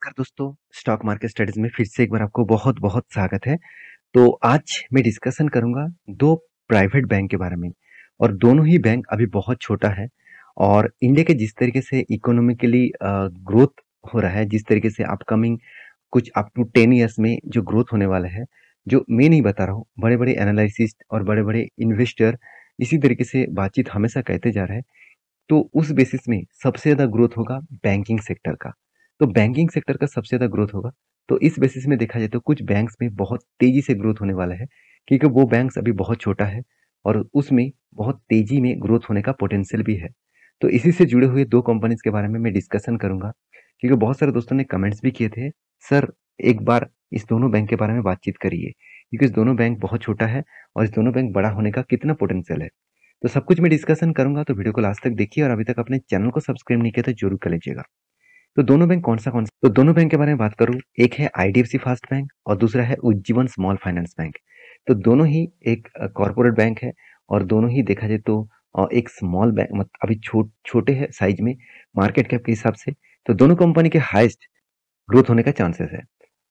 नमस्कार दोस्तों, stock market studies में फिर से एक बार आपको बहुत-बहुत स्वागत है। तो आज मैं डिस्कशन करूँगा 2 प्राइवेट बैंक के बारे में और दोनों ही बैंक अभी बहुत छोटा है और इंडिया के जिस तरीके से इकोनॉमिकली ग्रोथ हो रहा है, जिस तरीके से अपकमिंग कुछ अप टू 10 इयर्स में जो ग्रोथ होने वाला है, जो मैं नहीं बता रहा हूँ, बड़े-बड़े एनालिसिस्ट और बड़े-बड़े इन्वेस्टर इसी तरीके से बातचीत हमेशा कहते जा रहे हैं। तो उस बेसिस में सबसे ज़्यादा ग्रोथ होगा बैंकिंग सेक्टर का। तो बैंकिंग सेक्टर का सबसे ज़्यादा ग्रोथ होगा। तो इस बेसिस में देखा जाए तो कुछ बैंक्स में बहुत तेज़ी से ग्रोथ होने वाला है, क्योंकि वो बैंक्स अभी बहुत छोटा है और उसमें बहुत तेज़ी में ग्रोथ होने का पोटेंशियल भी है। तो इसी से जुड़े हुए 2 कंपनीज़ के बारे में मैं डिस्कशन करूँगा, क्योंकि बहुत सारे दोस्तों ने कमेंट्स भी किए थे, "सर, एक बार इस दोनों बैंक के बारे में बातचीत करिए, क्योंकि इस दोनों बैंक बहुत छोटा है और इस दोनों बैंक बड़ा होने का कितना पोटेंशियल है।" तो सब कुछ मैं डिस्कशन करूँगा, तो वीडियो को लास्ट तक देखिए और अभी तक अपने चैनल को सब्सक्राइब नहीं किया तो ज़रूर कर लीजिएगा। तो दोनों बैंक कौन-सा? तो दोनों बैंक के बारे में बात करूँ, एक है आईडीएफसी फर्स्ट बैंक और दूसरा है उज्जीवन स्मॉल फाइनेंस बैंक। तो दोनों ही एक कॉर्पोरेट बैंक है और दोनों ही देखा जाए तो एक स्मॉल बैंक मत अभी छोटे हैं साइज़ में मार्केट कैप के हिसाब से, तो दोनों कंपनी के हाईएस्ट ग्रोथ होने का चांसेस है।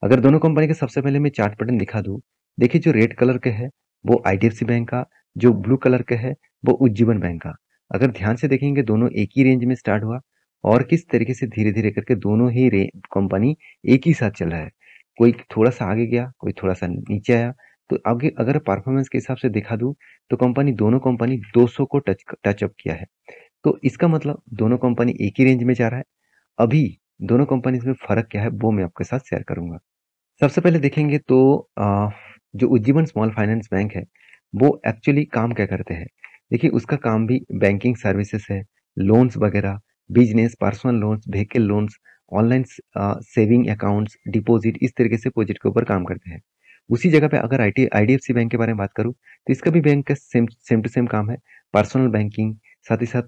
अगर दोनों कंपनी के सबसे पहले मैं चार्ट पैटर्न दिखा दूँ, देखिए जो रेड कलर के है, वो आईडीएफसी बैंक का, जो ब्लू कलर के है, वो उज्जीवन बैंक का। अगर ध्यान से देखेंगे दोनों एक ही रेंज में स्टार्ट हुआ और किस तरीके से धीरे-धीरे करके दोनों ही कंपनी एक ही साथ चल रहा है। कोई थोड़ा-सा आगे गया, कोई थोड़ा-सा नीचे आया, तो आगे अगर परफॉर्मेंस के हिसाब से दिखा दूँ, तो दोनों कंपनी 200 को टच अप किया है। तो इसका मतलब दोनों कंपनी एक ही रेंज में जा रहा है। अभी दोनों कंपनीज़ में फ़र्क क्या है, वो मैं आपके साथ शेयर करूँगा। सबसे पहले देखेंगे तो जो उज्जीवन स्मॉल फाइनेंस बैंक है, वो एक्चुअली काम क्या करते हैं? देखिए उसका काम भी बैंकिंग सर्विसेज़ है, लोन्स वगैरह, business, personal loans, vehicle loans, online saving accounts, deposit इस तरीके से प्रोजेक्ट के ऊपर काम करते हैं। उसी जगह पे अगर आईडीएफसी बैंक के बारे में बात करूँ, तो इसका भी बैंक का सेम टू सेम काम है। पर्सनल बैंकिंग, साथ ही साथ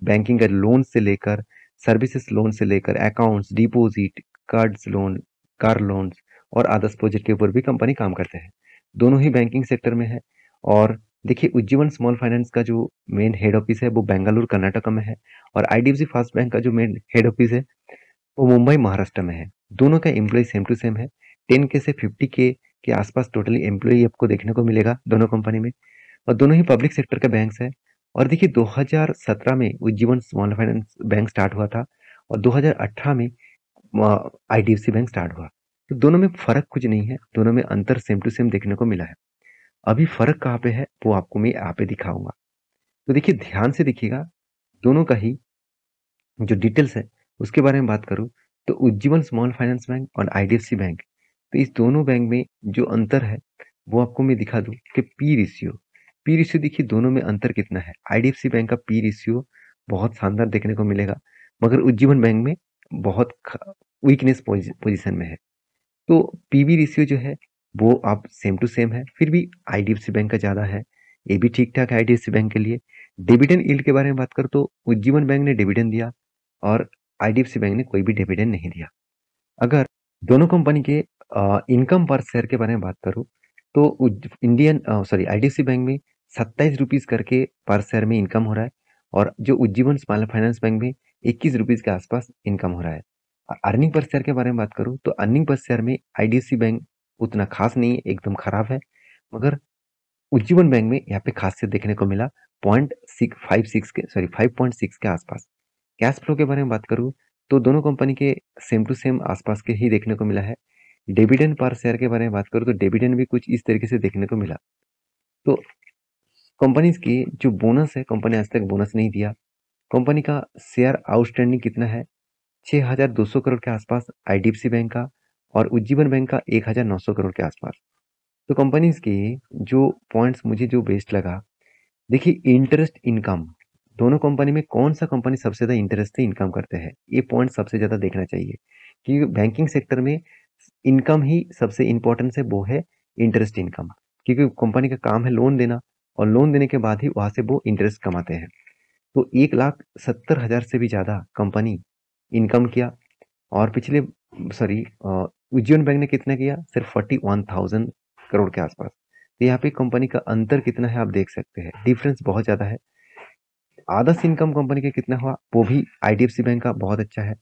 बैंकिंग का लोन से लेकर, सर्विसेज़ लोन से लेकर, accounts, deposit, cards loan, car loans और अदर्स प्रोजेक्ट के ऊपर भी कंपनी काम करते हैं। दोनों ही बैंकिंग सेक्टर में है और देखिए उज्जीवन स्मॉल फाइनेंस का जो मेन हेड ऑफिस है वो बेंगलुरु कर्नाटक में है और आईडीएफसी फर्स्ट बैंक का जो मेन हेड ऑफिस है वो मुंबई महाराष्ट्र में है। दोनों का एम्प्लॉय सेम टू सेम है। 10 के से 50 के आसपास टोटली एम्प्लॉय आपको देखने को मिलेगा दोनों कंपनी में और दोनों ही पब्लिक सेक्टर के बैंक्स है। और देखिए 2017 में Ujjivan small finance bank start हुआ था और 2018 में आईडीएफसी बैंक स्टार्ट हुआ। तो दोनों में फ़र्क कुछ नहीं है, दोनों में अंतर सेम टू सेम देखने को मिला है। अभी फ़र्क कहाँ पे है, वो आपको मैं यहाँ पे दिखाऊँगा। तो देखिए ध्यान से देखिएगा, दोनों का ही जो डिटेल्स है, उसके बारे में बात करूँ, तो उज्जीवन स्मॉल फाइनेंस बैंक और आईडीएफसी बैंक, तो इस दोनों बैंक में जो अंतर है, वो आपको मैं दिखा दूँ कि पी रेशियो देखिए दोनों में अंतर कितना है। आईडीएफसी बैंक का पी रेशियो बहुत शानदार देखने को मिलेगा, मगर उज्जीवन बैंक में बहुत वीकनेस पोजीशन में है। तो पीवी रेशियो जो है वो आप सेम टू सेम है, फिर भी आईडीएफसी बैंक का ज़्यादा है। ये भी ठीक-ठाक है आईडीएफसी बैंक के लिए। डिविडेंड यील्ड के बारे में बात करूँ तो उज्जीवन बैंक ने डिविडेंड दिया और आईडीएफसी बैंक ने कोई भी डिविडेंड नहीं दिया। अगर दोनों कंपनी के इनकम पर शेयर के बारे में बात करूँ तो आईडीएफसी बैंक में 27 रुपीज़ करके पर शेयर में इनकम हो रहा है और जो उज्जीवन स्मॉल फाइनेंस बैंक में 21 रुपीज़ के आसपास इनकम हो रहा है। अर्निंग पर शेयर के बारे में बात करूँ तो अर्निंग पर शेयर में आईडीएफसी बैंक उतना खास नहीं है, एकदम खराब है। मगर उज्जीवन बैंक में यहाँ पे खासियत देखने को मिला 5.6 के आसपास। कैश फ्लो के बारे में बात करूँ तो दोनों कंपनी के सेम टू सेम आसपास के ही देखने को मिला है। डिविडेंड पर शेयर के बारे में बात करूँ तो डिविडेंड भी कुछ इस तरीके से देखने को मिला। तो कंपनीज की जो बोनस है, कंपनी आज तक बोनस नहीं दिया। कंपनी का शेयर आउटस्टैंडिंग कितना है? 6,200 करोड़ के आसपास आईडीएफसी बैंक का और उज्जीवन बैंक का 1,900 करोड़ के आसपास। तो कंपनीज के जो पॉइंट्स मुझे जो बेस्ट लगा, देखिए इंटरेस्ट इनकम, दोनों कंपनी में कौन सा कंपनी सबसे ज़्यादा इंटरेस्ट से इनकम करते हैं, ये पॉइंट सबसे ज़्यादा देखना चाहिए। क्योंकि बैंकिंग सेक्टर में इनकम ही सबसे इम्पोर्टेंट है, वो है इंटरेस्ट इनकम। क्योंकि कंपनी का काम है लोन देना और लोन देने के बाद ही वहाँ से वो इंटरेस्ट कमाते हैं। तो 1,70,000 से भी ज़्यादा कंपनी इनकम किया और उज्जीवन बैंक ने कितना किया? सिर्फ 41,000 करोड़ के आसपास। तो यहाँ पे कंपनी का अंतर कितना है आप देख सकते हैं, डिफरेंस बहुत ज़्यादा है। आदर्श इनकम कंपनी का कितना हुआ? वो भी आईडीएफसी बैंक का बहुत अच्छा है।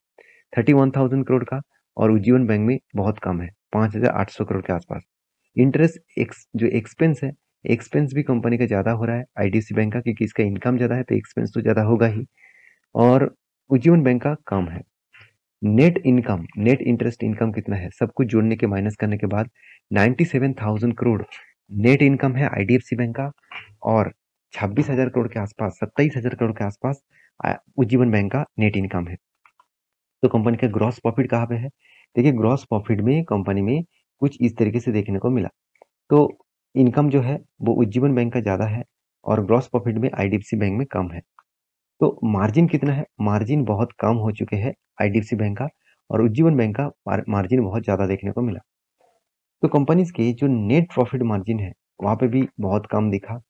31,000 करोड़ का, और उज्जीवन बैंक में बहुत कम है, 5,800 करोड़ के आसपास। इंटरेस्ट जो एक्सपेंस है, एक्सपेंस भी कंपनी का ज़्यादा हो रहा है आईडीएफसी बैंक का, क्योंकि इसका इनकम ज़्यादा है तो एक्सपेंस तो ज़्यादा होगा ही, और उज्जीवन बैंक का कम है। Net income, net interest income कितना है, सब कुछ जोड़ने के माइनस करने के बाद 97,000 करोड़ नेट इनकम है आईडीएफसी बैंक का, और 26,000 करोड़ के आसपास, 27,000 करोड़ के आसपास उज्जीवन बैंक का नेट इनकम है। तो कंपनी का ग्रॉस प्रॉफिट कहाँ पे है? देखिए, ग्रॉस प्रॉफिट में कंपनी में कुछ इस तरीके से देखने को मिला। तो इनकम जो है वो उज्जीवन बैंक का ज़्यादा है, और ग्रॉस प्रॉफिट में आईडीएफसी बैंक में कम है। तो मार्जिन कितना है? मार्जिन बहुत कम हो चुके हैं आईडीएफसी बैंक का, और उज्जीवन बैंक का मार्जिन बहुत ज़्यादा देखने को मिला। तो कंपनीज के जो नेट प्रॉफिट मार्जिन है वहाँ पे भी बहुत कम दिखा,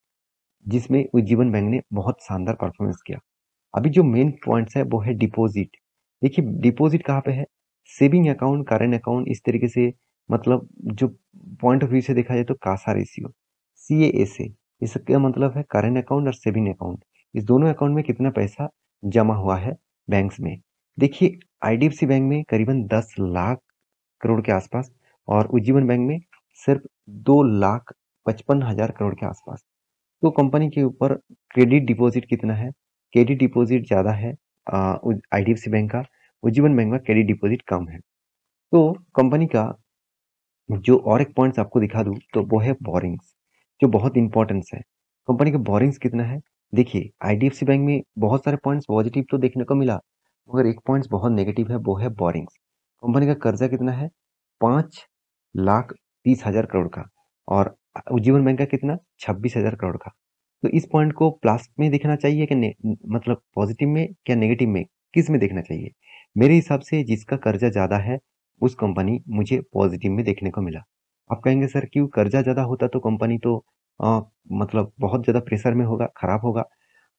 जिसमें उज्जीवन बैंक ने बहुत शानदार परफॉर्मेंस किया। अभी जो मेन पॉइंट्स है वो है डिपॉजिट। देखिए, डिपॉजिट कहाँ पे है? सेविंग अकाउंट, करेंट अकाउंट, इस तरीके से, मतलब जो पॉइंट ऑफ व्यू से देखा जाए तो कासा रेशियो, CASA, इसका मतलब है करेंट अकाउंट और सेविंग अकाउंट। इस दोनों अकाउंट में कितना पैसा जमा हुआ है बैंक्स में। देखिए, आईडीएफसी बैंक में करीबन 10 लाख करोड़ के आसपास, और उज्जीवन बैंक में सिर्फ 2,55,000 करोड़ के आसपास। तो कंपनी के ऊपर क्रेडिट डिपॉजिट कितना है? क्रेडिट डिपॉजिट ज़्यादा है आईडीएफसी बैंक का, उज्जीवन बैंक में क्रेडिट डिपॉजिट कम है। तो कंपनी का जो और एक पॉइंट्स आपको दिखा दूँ तो वो है बोरिंग्स, जो बहुत इंपॉर्टेंस है। कंपनी का बोरिंग्स कितना है? देखिए, आईडीएफसी बैंक में बहुत सारे पॉइंट्स पॉजिटिव तो देखने को मिला, मगर एक पॉइंट्स बहुत नेगेटिव है, वो है बोरिंग्स। कंपनी का कर्जा कितना है? 5,30,000 करोड़ का, और उज्जीवन बैंक का कितना? 26,000 करोड़ का। तो इस पॉइंट को प्लस में देखना चाहिए कि मतलब पॉजिटिव में, क्या नेगेटिव में, किस में देखना चाहिए? मेरे हिसाब से जिसका कर्जा ज़्यादा है उस कंपनी मुझे पॉजिटिव में देखने को मिला। आप कहेंगे सर क्यों? कर्जा ज़्यादा होता तो कंपनी तो अ, मतलब बहुत ज़्यादा प्रेशर में होगा, खराब होगा।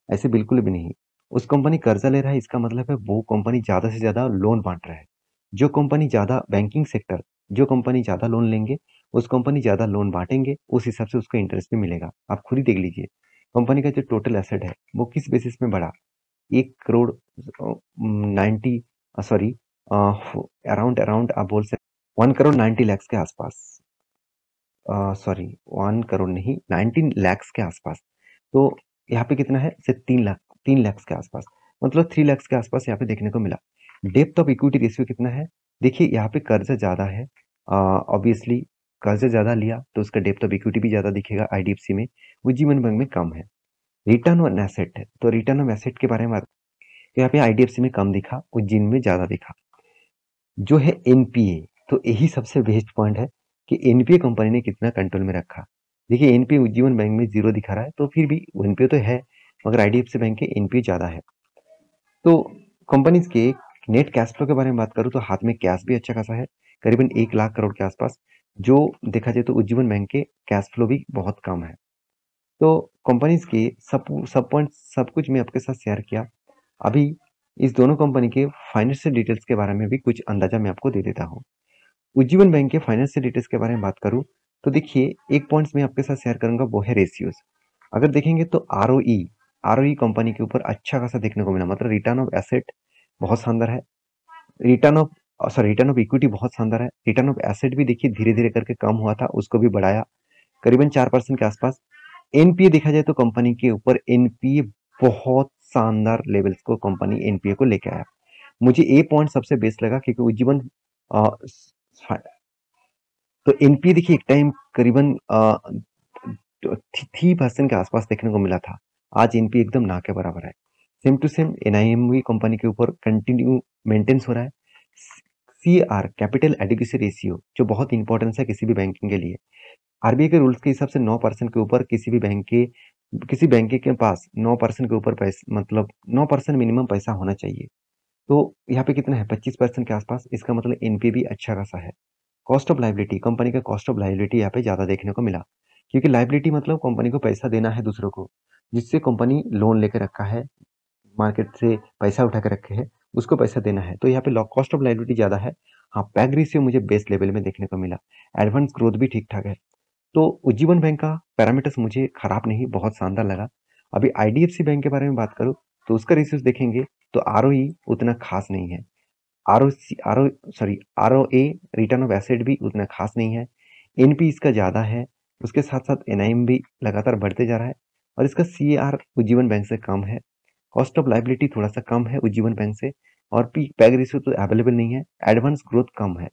ऐसे बिल्कुल भी नहीं। उस कंपनी कर्जा ले रहा है, इसका मतलब है वो कंपनी ज़्यादा से ज़्यादा लोन बाँट रहा है। जो कंपनी ज़्यादा बैंकिंग सेक्टर, जो कंपनी ज़्यादा लोन लेंगे, उस कंपनी ज़्यादा लोन बाँटेंगे, उस हिसाब से उसको इंटरेस्ट भी मिलेगा। आप खुद ही देख लीजिए। कंपनी का जो टोटल एसेट है, वो किस बेसिस में बढ़ा? 1 करोड़ 90 सॉरी अराउंड अराउंड आप बोल सकते 1 करोड़ 90 लाख के आसपास, सॉरी 1 करोड़ नहीं, 19 लाख के आसपास। तो यहाँ पे कितना है? सिर्फ 3 लाख के आसपास, मतलब 3 लाख के आसपास यहाँ पे देखने को मिला। डेप्थ ऑफ इक्विटी रेशियो कितना है? देखिए, यहाँ पे कर्जा ज़्यादा है, ऑब्वियसली कर्जा ज़्यादा लिया तो उसका डेप्थ ऑफ इक्विटी भी ज़्यादा दिखेगा आईडीएफसी में, उज्जीवन बैंक में कम है। रिटर्न ऑन एसेट है, तो रिटर्न ऑन एसेट के बारे में बात, तो यहाँ पे आईडीएफसी में कम दिखा, उज्जीवन में ज़्यादा दिखा। जो है एनपीए, तो यही सबसे बेस्ट पॉइंट है कि एनपीए कंपनी ने कितना कंट्रोल में रखा। देखिए, एनपीए उज्जीवन बैंक में 0 दिखा रहा है, तो फिर भी एनपीए तो है, मगर आईडीएफसी बैंक के एनपीए ज़्यादा है। तो कंपनीज के नेट कैश फ्लो के बारे में बात करूँ तो हाथ में कैश भी अच्छा खासा है, करीबन 1 लाख करोड़ के आसपास। जो देखा जाए तो उज्जीवन बैंक के कैश फ्लो भी बहुत कम है। तो कंपनीज के सब पॉइंट सब कुछ मैं आपके साथ शेयर किया। अभी इस दोनों कंपनी के फाइनेंशियल डिटेल्स के बारे में भी कुछ अंदाजा मैं आपको दे देता हूँ। उज्जीवन बैंक के फाइनेंशियल डिटेल्स के बारे में बात करूँ तो देखिए, एक पॉइंट्स मैं आपके साथ शेयर करूंगा, वो है रेशियोज। अगर देखेंगे तो आरओई कंपनी के ऊपर अच्छा खासा देखने को मिला, मतलब रिटर्न ऑफ एसेट बहुत शानदार है, रिटर्न ऑफ इक्विटी बहुत शानदार है, रिटर्न ऑफ एसेट भी देखिए धीरे धीरे करके कम हुआ था, उसको भी बढ़ाया करीबन 4% के आसपास। एनपीए देखा जाए तो कंपनी के ऊपर एनपीए बहुत शानदार लेवल्स को कंपनी एनपीए को लेके आया। मुझे ए पॉइंट सबसे बेस्ट लगा, क्योंकि उज्जीवन तो एनपीए देखिए एक टाइम करीबन 3% के आसपास देखने को मिला था, आज एनपीए एकदम ना के बराबर है। सेम टू सेम एनआईएम भी कंपनी के ऊपर कंटिन्यू मेंटेन्स हो रहा है। सीआर, कैपिटल एडिक्वेसी रेशियो, जो बहुत इंपॉर्टेंस है किसी भी बैंकिंग के लिए। आरबीआई के रूल्स के हिसाब से 9% के ऊपर किसी बैंक के पास 9% के ऊपर पैसा, मतलब 9% मिनिमम पैसा होना चाहिए। तो यहाँ पे कितना है? 25% के आसपास, इसका मतलब एनपीए भी अच्छा खासा है। कॉस्ट ऑफ लाइबिलिटी, कंपनी का कॉस्ट ऑफ लाइबिलिटी यहाँ पे ज़्यादा देखने को मिला, क्योंकि लाइबिलिटी मतलब कंपनी को पैसा देना है दूसरों को, जिससे कंपनी लोन लेकर रखा है, मार्केट से पैसा उठा कर रखे हैं, उसको पैसा देना है, तो यहाँ पे कॉस्ट ऑफ लाइबिलिटी ज़्यादा है। हाँ, पैग रेशियो मुझे बेस्ट लेवल में देखने को मिला, एडवांस ग्रोथ भी ठीक ठाक है। तो उज्जीवन बैंक का पैरामीटर्स मुझे खराब नहीं, बहुत शानदार लगा। अभी आईडीएफसी बैंक के बारे में बात करूँ तो उसका रेशियोज देखेंगे तो आरओई उतना खास नहीं है, आरओए रिटर्न ऑफ एसेट भी उतना खास नहीं है। एनपी इसका ज़्यादा है, उसके साथ साथ एनआईएम भी लगातार बढ़ते जा रहा है और इसका सीएआर उज्जीवन बैंक से कम है। कॉस्ट ऑफ लाइबिलिटी थोड़ा सा कम है उज्जीवन बैंक से और पी पैग रेशियो तो अवेलेबल नहीं है। एडवांस ग्रोथ कम है।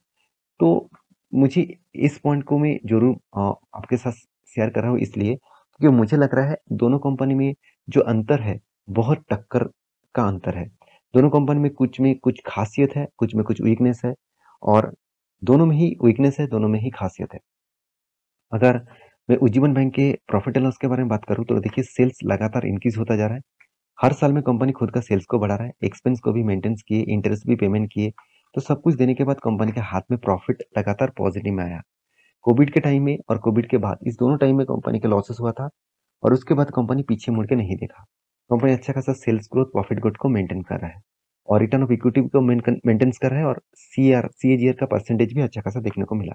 तो मुझे इस पॉइंट को मैं जरूर आपके साथ शेयर कर रहा हूँ इसलिए क्योंकि मुझे लग रहा है दोनों कंपनी में जो अंतर है बहुत टक्कर का अंतर है। दोनों कंपनी में कुछ खासियत है, कुछ में कुछ वीकनेस है और दोनों में ही वीकनेस है, दोनों में ही खासियत है। अगर मैं उज्जीवन बैंक के प्रॉफिट एंड लॉस के बारे में बात करूं तो देखिए सेल्स लगातार इंक्रीज होता जा रहा है। हर साल में कंपनी खुद का सेल्स को बढ़ा रहा है, एक्सपेंस को भी मेंटेन किए, इंटरेस्ट भी पेमेंट किए, तो सब कुछ देने के बाद कंपनी के हाथ में प्रॉफिट लगातार पॉजिटिव में आया। कोविड के टाइम में और कोविड के बाद इस दोनों टाइम में कंपनी का लॉसेस हुआ था और उसके बाद कंपनी पीछे मुड़ के नहीं देखा। कंपनी अच्छा खासा सेल्स ग्रोथ, प्रॉफिट ग्रोथ को मेंटेन कर रहा है और रिटर्न ऑफ इक्विटी को मेंटेन कर रहा है और सीएजीआर का परसेंटेज भी अच्छा खासा देखने को मिला।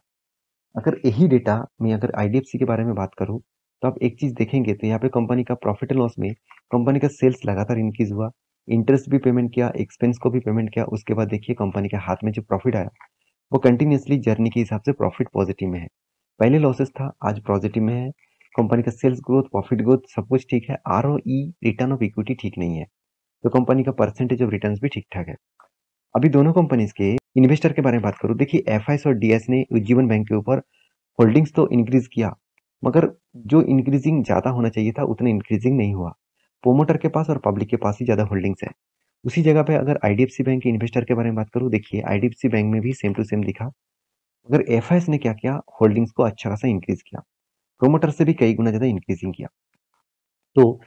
अगर यही डेटा मैं अगर आईडीएफसी के बारे में बात करूं तो आप एक चीज देखेंगे तो यहाँ पे कंपनी का प्रॉफिट एंड लॉस में कंपनी का सेल्स लगातार इंक्रीज हुआ, इंटरेस्ट भी पेमेंट किया, एक्सपेंस को भी पेमेंट किया, उसके बाद देखिए कंपनी के हाथ में जो प्रॉफिट आया वो कंटिन्यूसली जर्नी के हिसाब से प्रॉफिट पॉजिटिव में है। पहले लॉसेस था, आज पॉजिटिव में है। कंपनी का सेल्स ग्रोथ, प्रॉफिट ग्रोथ सब कुछ ठीक है। आरओई रिटर्न ऑफ इक्विटी ठीक नहीं है, तो कंपनी का परसेंटेज ऑफ रिटर्न्स भी ठीक ठाक है। अभी दोनों कंपनीज के इन्वेस्टर के बारे में बात करूं, देखिए एफआईएस और डीएस ने उज्जीवन बैंक के ऊपर होल्डिंग्स तो इंक्रीज किया मगर जो इंक्रीजिंग ज्यादा होना चाहिए था उतना इंक्रीजिंग नहीं हुआ। प्रोमोटर के पास और पब्लिक के पास ही ज्यादा होल्डिंग्स है। उसी जगह पे अगर आईडीएफसी बैंक के इन्वेस्टर के बारे में बात करूं, देखिए आईडीएफसी बैंक में भी सेम टू सेम दिखा। अगर एफआईएस ने क्या किया, होल्डिंग्स को अच्छा खासा इंक्रीज किया, प्रोमोटर से भी कई गुना ज्यादा इंक्रीजिंग किया। तो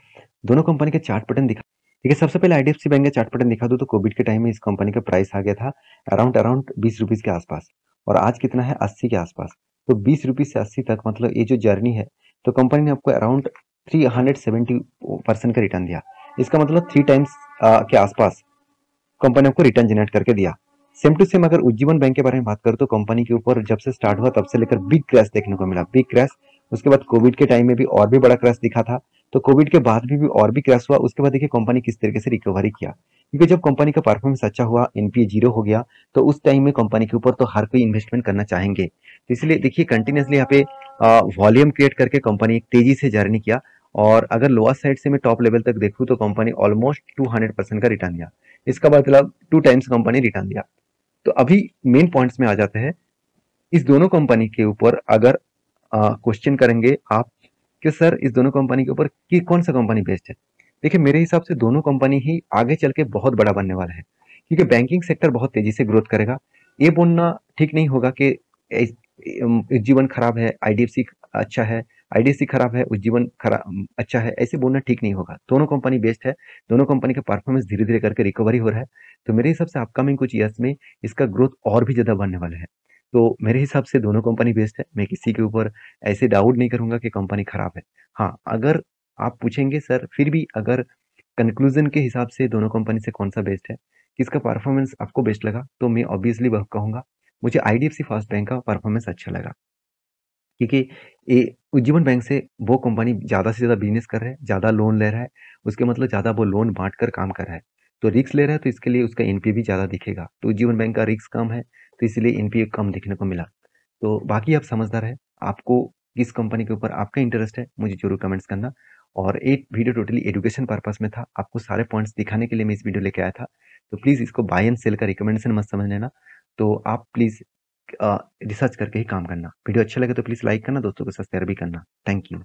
दोनों कंपनी के चार्ट पैटर्न दिखा। ठीक है, सबसे पहले आईडीएफसी बैंक का चार्ट पैटर्न दिखा दो तो कोविड के टाइम में इस कंपनी का प्राइस आ गया था अराउंड 20 रुपीज के आसपास और आज कितना है 80 के आसपास। तो 20 रुपीज से 80 तक मतलब ये जो जर्नी है तो कंपनी ने आपको अराउंड 370% का रिटर्न दिया। इसका मतलब 3 टाइम्स के आसपास कंपनी आपको रिटर्न जनरेट करके दिया। सेम टू सेम अगर उज्जीवन बैंक के बारे में बात करूं तो कंपनी के ऊपर जब से स्टार्ट हुआ तब से लेकर बिग क्रैश देखने को मिला, बिग क्रैश। उसके बाद कोविड के टाइम में भी और भी बड़ा क्रैश दिखा था, तो कोविड के बाद भी और भी क्रैश हुआ। उसके बाद देखिए कंपनी किस तरीके से रिकवरी किया, क्योंकि जब कंपनी का परफॉर्मेंस अच्छा हुआ, एनपीए जीरो हो गया, तो उस टाइम में कंपनी के ऊपर तो हर कोई इन्वेस्टमेंट करना चाहेंगे। तो इसलिए देखिए कंटिन्यूसली यहाँ पे वॉल्यूम क्रिएट करके कंपनी एक तेजी से जर्नी किया और अगर लोअर साइड से मैं टॉप लेवल तक देखूं तो कंपनी ऑलमोस्ट 200% का रिटर्न दिया। इसका मतलब 2 टाइम्स कंपनी रिटर्न दिया। तो अभी मेन पॉइंट्स में आ जाते हैं। इस दोनों कंपनी के ऊपर अगर क्वेश्चन करेंगे आप कि सर इस दोनों कंपनी के ऊपर कि कौन सा कंपनी बेस्ट है, देखिए मेरे हिसाब से दोनों कंपनी ही आगे चल के बहुत बड़ा बनने वाला है, क्योंकि बैंकिंग सेक्टर बहुत तेजी से ग्रोथ करेगा। ये बोलना ठीक नहीं होगा कि उज्जीवन खराब है आईडीएफसी अच्छा है, आईडीएफसी खराब है उज्जीवन खराब अच्छा है, ऐसे बोलना ठीक नहीं होगा। दोनों कंपनी बेस्ट है, दोनों कंपनी का परफॉर्मेंस धीरे धीरे करके रिकवरी हो रहा है। तो मेरे हिसाब से अपकमिंग कुछ ईयर्स में इसका ग्रोथ और भी ज्यादा बढ़ने वाला है। तो मेरे हिसाब से दोनों कंपनी बेस्ट है, मैं किसी के ऊपर ऐसे डाउट नहीं करूंगा कि कंपनी खराब है। हाँ, अगर आप पूछेंगे सर फिर भी अगर कंक्लूजन के हिसाब से दोनों कंपनी से कौन सा बेस्ट है, किसका परफॉर्मेंस आपको बेस्ट लगा, तो मैं ऑब्वियसली वह कहूंगा मुझे आईडीएफसी फर्स्ट बैंक का परफॉर्मेंस अच्छा लगा, क्योंकि ये उज्जीवन बैंक से वो कंपनी ज्यादा से ज्यादा बिजनेस कर रहा है, ज्यादा लोन ले रहा है, उसके मतलब ज्यादा वो लोन बांट कर काम कर रहा है, तो रिस्क ले रहा है, तो इसके लिए उसका एनपीए भी ज्यादा दिखेगा। तो उज्जीवन बैंक का रिस्क कम है तो इसलिए एनपीए कम दिखने को मिला। तो बाकी आप समझदार है, आपको किस कंपनी के ऊपर आपका इंटरेस्ट है मुझे जरूर कमेंट्स करना। और एक वीडियो टोटली एजुकेशन पर्पस में था, आपको सारे पॉइंट्स दिखाने के लिए मैं इस वीडियो लेके आया था। तो प्लीज इसको बाय एंड सेल का रिकमेंडेशन मत समझ लेना। तो आप प्लीज रिसर्च करके ही काम करना। वीडियो अच्छा लगे तो प्लीज लाइक करना, दोस्तों के साथ शेयर भी करना। Thank you.